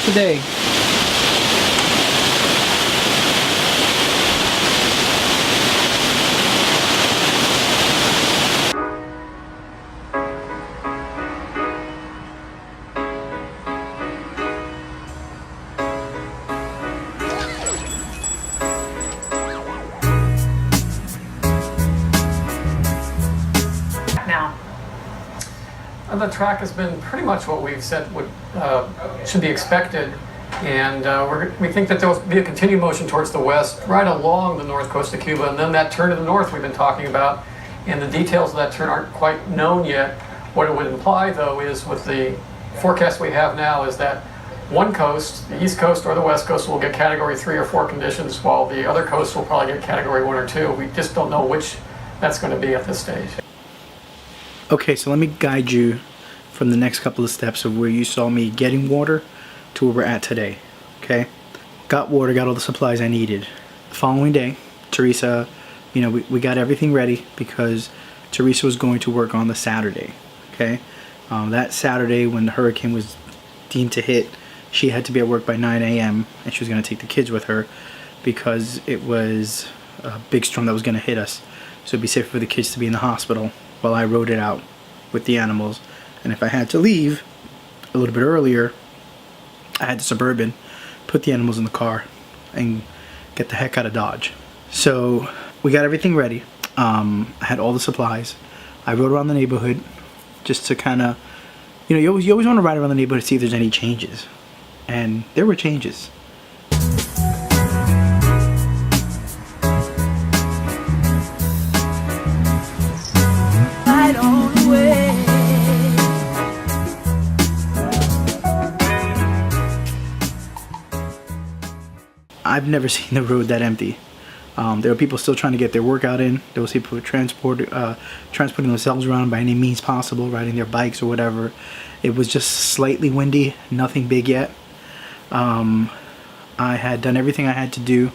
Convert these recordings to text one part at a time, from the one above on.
today. Now, the track has been pretty much what we've said would should be expected, and we think that there will be a continued motion towards the west, right along the north coast of Cuba, and then that turn to the north we've been talking about, and the details of that turn aren't quite known yet. What it would imply, though, is with the forecast we have now, is that one coast, the east coast or the west coast, will get category 3 or 4 conditions, while the other coast will probably get category 1 or 2. We just don't know which that's going to be at this stage. Okay, so let me guide you from the next couple of steps of where you saw me getting water to where we're at today. Okay, got water, got all the supplies I needed. The following day, Teresa, you know, we got everything ready because Teresa was going to work on the Saturday. Okay, that Saturday when the hurricane was deemed to hit, she had to be at work by 9 a.m. and she was going to take the kids with her because it was a big storm that was going to hit us. So it'd be safer for the kids to be in the hospital while I rode it out with the animals. And if I had to leave a little bit earlier, I had the Suburban, put the animals in the car, and get the heck out of Dodge. So we got everything ready. I had all the supplies. I rode around the neighborhood just to kind of, you know, you always want to ride around the neighborhood to see if there's any changes. And there were changes. I've never seen the road that empty. There were people still trying to get their workout in. There was people transporting themselves around by any means possible, riding their bikes or whatever. It was just slightly windy, nothing big yet. I had done everything I had to do,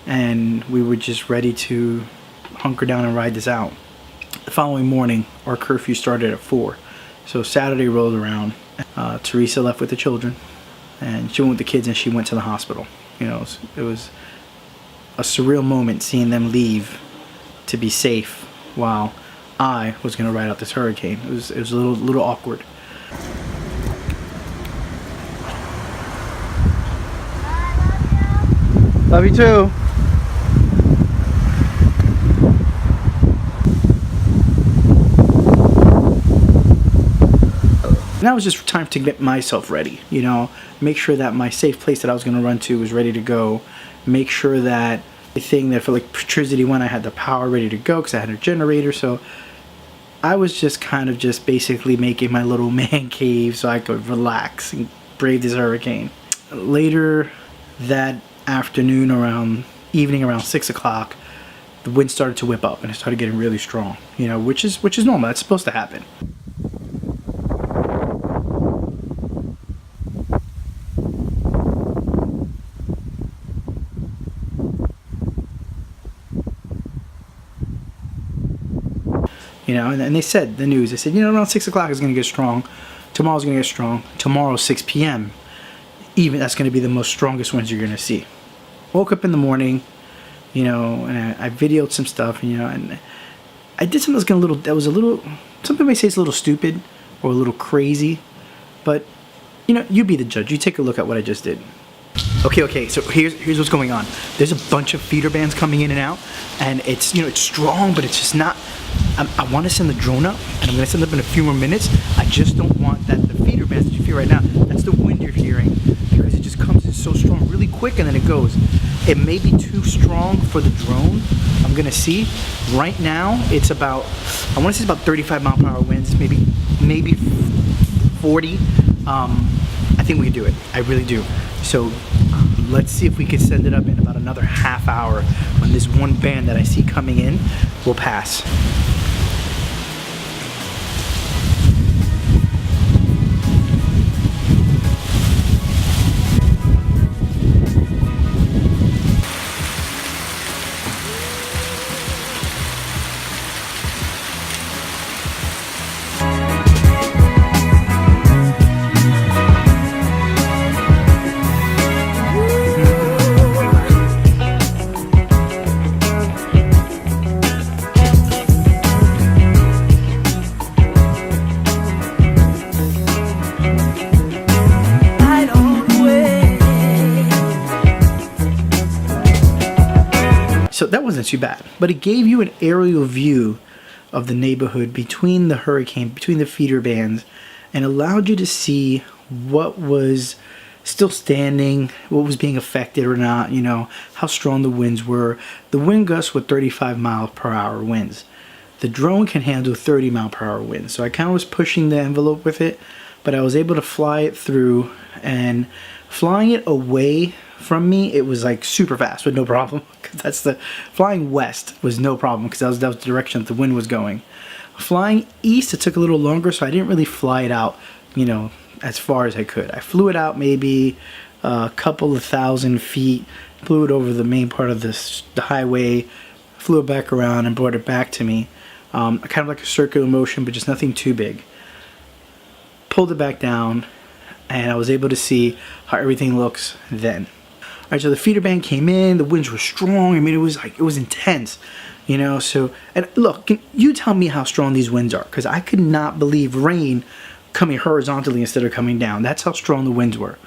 and we were just ready to hunker down and ride this out. The following morning, our curfew started at 4. So Saturday rolled around. Teresa left with the children, and she went with the kids, and she went to the hospital. You know, it was a surreal moment seeing them leave to be safe while I was going to ride out this hurricane. It was a little awkward. Love you too. Now it was just time to get myself ready, you know, make sure that my safe place that I was going to run to was ready to go, make sure that the thing that for electricity when I had the power ready to go because I had a generator. So I was just kind of just basically making my little man cave so I could relax and brave this hurricane. Later that afternoon, evening around 6 o'clock, the wind started to whip up and it started getting really strong, you know, which is normal. That's supposed to happen. You know, and they said, the news, they said, you know, around 6 o'clock it's going to get strong. Tomorrow's going to get strong. Tomorrow, 6 p.m., even that's going to be the most strongest winds you're going to see. Woke up in the morning, you know, and I videoed some stuff, you know, and I did something that was a little, some people may say it's a little stupid or a little crazy, but, you know, you be the judge. You take a look at what I just did. Okay, so here's what's going on. There's a bunch of feeder bands coming in and out, and it's, you know, it's strong, but it's just not. I want to send the drone up, and I'm going to send it up in a few more minutes. I just don't want that the feeder bands that you feel right now, that's the wind you're hearing, because it just comes in so strong really quick and then it goes. It may be too strong for the drone. I'm going to see. Right now, it's about, I want to say it's about 35 mile per hour winds, maybe 40. I think we can do it. I really do. So let's see if we can send it up in about another half hour when this one band that I see coming in will pass. So that wasn't too bad, but it gave you an aerial view of the neighborhood between the hurricane, between the feeder bands, and allowed you to see what was still standing, what was being affected or not, you know, how strong the winds were. The wind gusts were 35 mile per hour winds. The drone can handle 30 mile per hour winds. So I kind of was pushing the envelope with it, but I was able to fly it through, and flying it away from me, it was like super fast with no problem. That's the flying west was no problem because that was the direction that the wind was going. Flying east, it took a little longer, so I didn't really fly it out, you know, as far as I could. I flew it out maybe a couple of thousand feet, flew it over the main part of the highway, flew it back around and brought it back to me. Kind of like a circular motion, but just nothing too big. Pulled it back down, and I was able to see how everything looks then. Alright, so the feeder band came in, the winds were strong. I mean, it was intense, you know. So, and look, can you tell me how strong these winds are? Because I could not believe rain coming horizontally instead of coming down. That's how strong the winds were.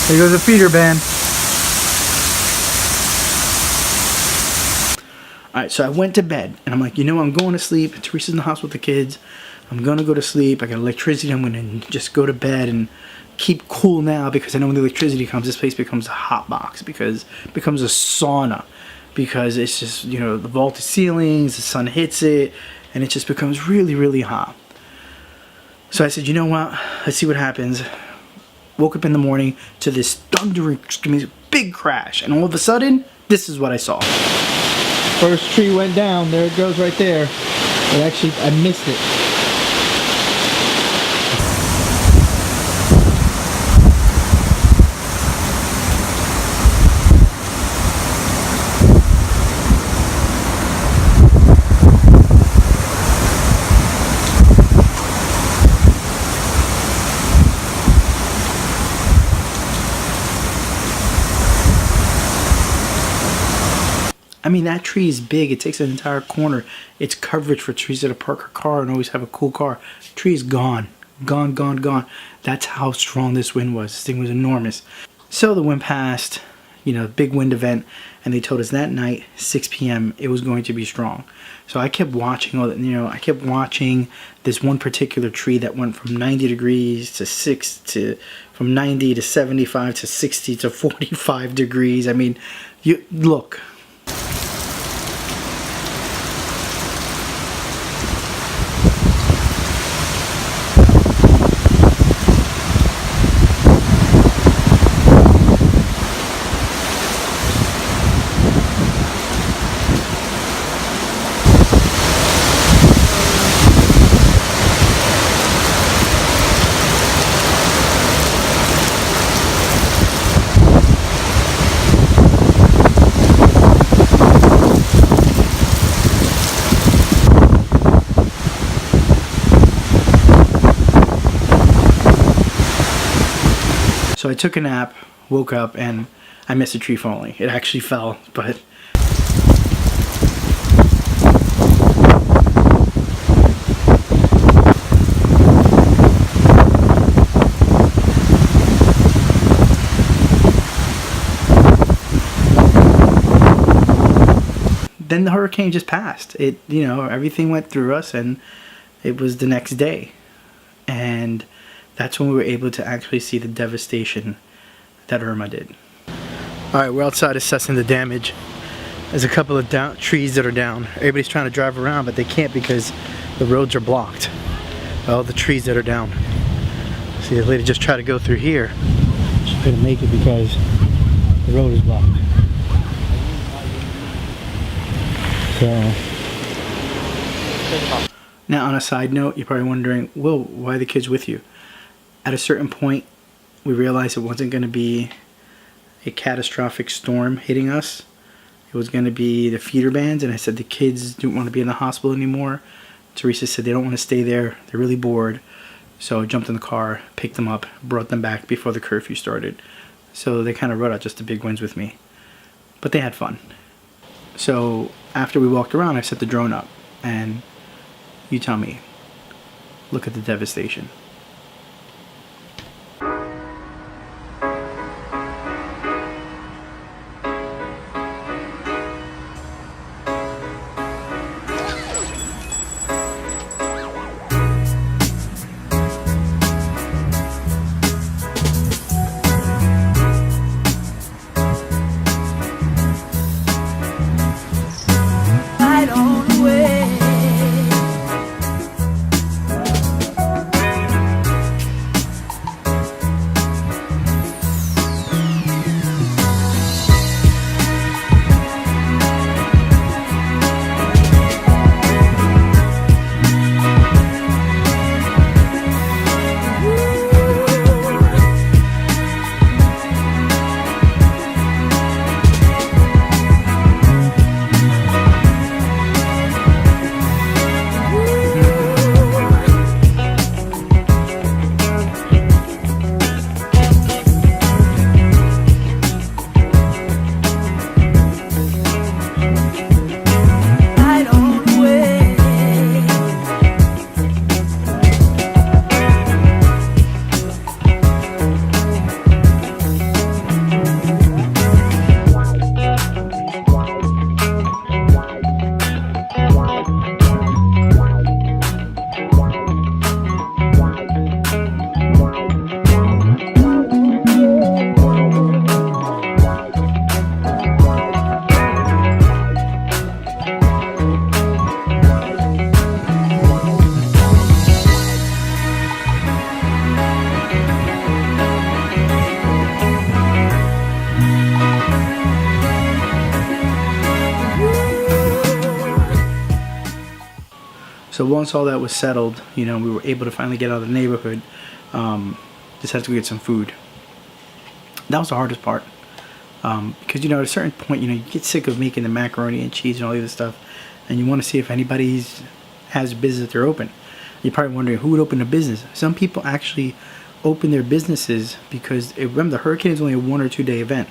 There goes the feeder band. Alright, so I went to bed, and I'm like, you know, I'm going to sleep. Teresa's in the house with the kids. I'm going to go to sleep. I got electricity. I'm going to just go to bed and keep cool now, because I know when the electricity comes, this place becomes a hot box, because it becomes a sauna, because it's just, you know, the vaulted ceilings, the sun hits it, and it just becomes really, really hot. So I said, you know what? Let's see what happens. Woke up in the morning to this thundering, big crash, and all of a sudden, this is what I saw. First tree went down. There it goes right there. But actually, I missed it. I mean, that tree is big. It takes an entire corner. It's coverage for trees that park a car and always have a cool car. The tree is gone. Gone, gone, gone. That's how strong this wind was. This thing was enormous. So the wind passed, you know, big wind event, and they told us that night, 6 p.m., it was going to be strong. So I kept watching all that, you know, I kept watching this one particular tree that went from 90 degrees to from 90 to 75 to 60 to 45 degrees. I mean, you look. So I took a nap, woke up, and I missed a tree falling. It actually fell, but... Then the hurricane just passed. It, you know, everything went through us, and it was the next day. And that's when we were able to actually see the devastation that Irma did. Alright, we're outside assessing the damage. There's a couple of trees that are down. Everybody's trying to drive around, but they can't because the roads are blocked. All the trees that are down. See, the lady just tried to go through here. She couldn't make it because the road is blocked. So... Now, on a side note, you're probably wondering, Will, why are the kids with you? At a certain point, we realized it wasn't going to be a catastrophic storm hitting us. It was going to be the feeder bands, and I said the kids don't want to be in the hospital anymore. Teresa said they don't want to stay there. They're really bored. So I jumped in the car, picked them up, brought them back before the curfew started. So they kind of rode out just the big winds with me. But they had fun. So after we walked around, I set the drone up, and you tell me, look at the devastation. So once all that was settled, you know, we were able to finally get out of the neighborhood. Decided to go get some food. That was the hardest part. Because, you know, at a certain point, you know, you get sick of making the macaroni and cheese and all the other stuff, and you want to see if anybody has a business that they're open. You're probably wondering who would open a business. Some people actually open their businesses because, remember, the hurricane is only a 1 or 2 day event.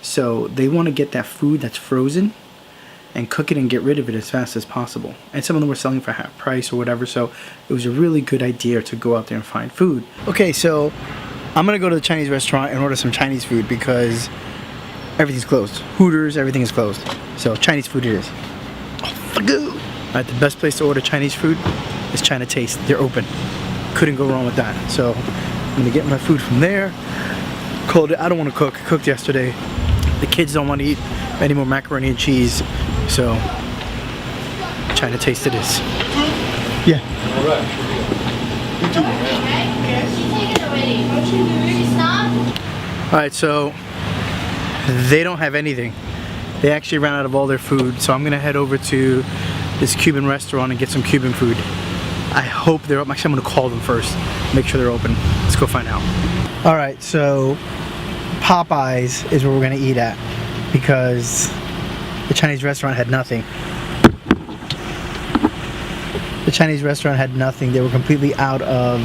So they want to get that food that's frozen and cook it and get rid of it as fast as possible. And some of them were selling for half price or whatever, so it was a really good idea to go out there and find food. Okay, so I'm gonna go to the Chinese restaurant and order some Chinese food because everything's closed. Hooters, everything is closed. So Chinese food it is. Oh, fuck. Alright, the best place to order Chinese food is China Taste. They're open. Couldn't go wrong with that. So I'm gonna get my food from there. Cold it. I don't want to cook. Cooked yesterday. The kids don't want to eat any more macaroni and cheese. So China Taste it is. Yeah. Alright. Alright, so they don't have anything. They actually ran out of all their food, so I'm gonna head over to this Cuban restaurant and get some Cuban food. I hope they're open. Actually, I'm gonna call them first, make sure they're open. Let's go find out. Alright, so Popeyes is where we're gonna eat at because the Chinese restaurant had nothing. The Chinese restaurant had nothing. They were completely out of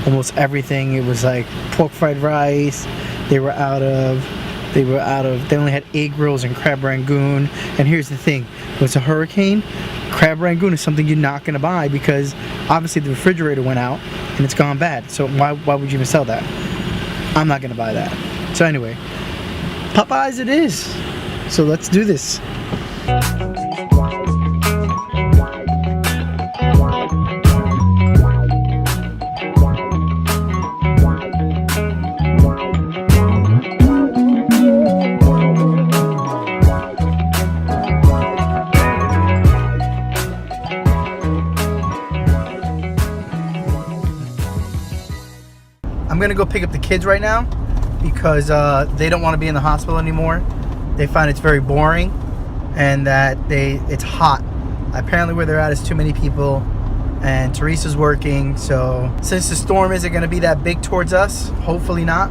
almost everything. It was like pork fried rice. They only had egg rolls and crab rangoon. And here's the thing, when it's a hurricane, crab rangoon is something you're not gonna buy because obviously the refrigerator went out and it's gone bad. So why would you even sell that? I'm not gonna buy that. So anyway, Popeyes it is. So let's do this. I'm gonna go pick up the kids right now because they don't want to be in the hospital anymore. They find it's very boring and that it's hot. Apparently where they're at is too many people and Teresa's working, so since the storm isn't going to be that big towards us, hopefully not,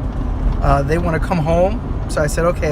they want to come home. So I said okay.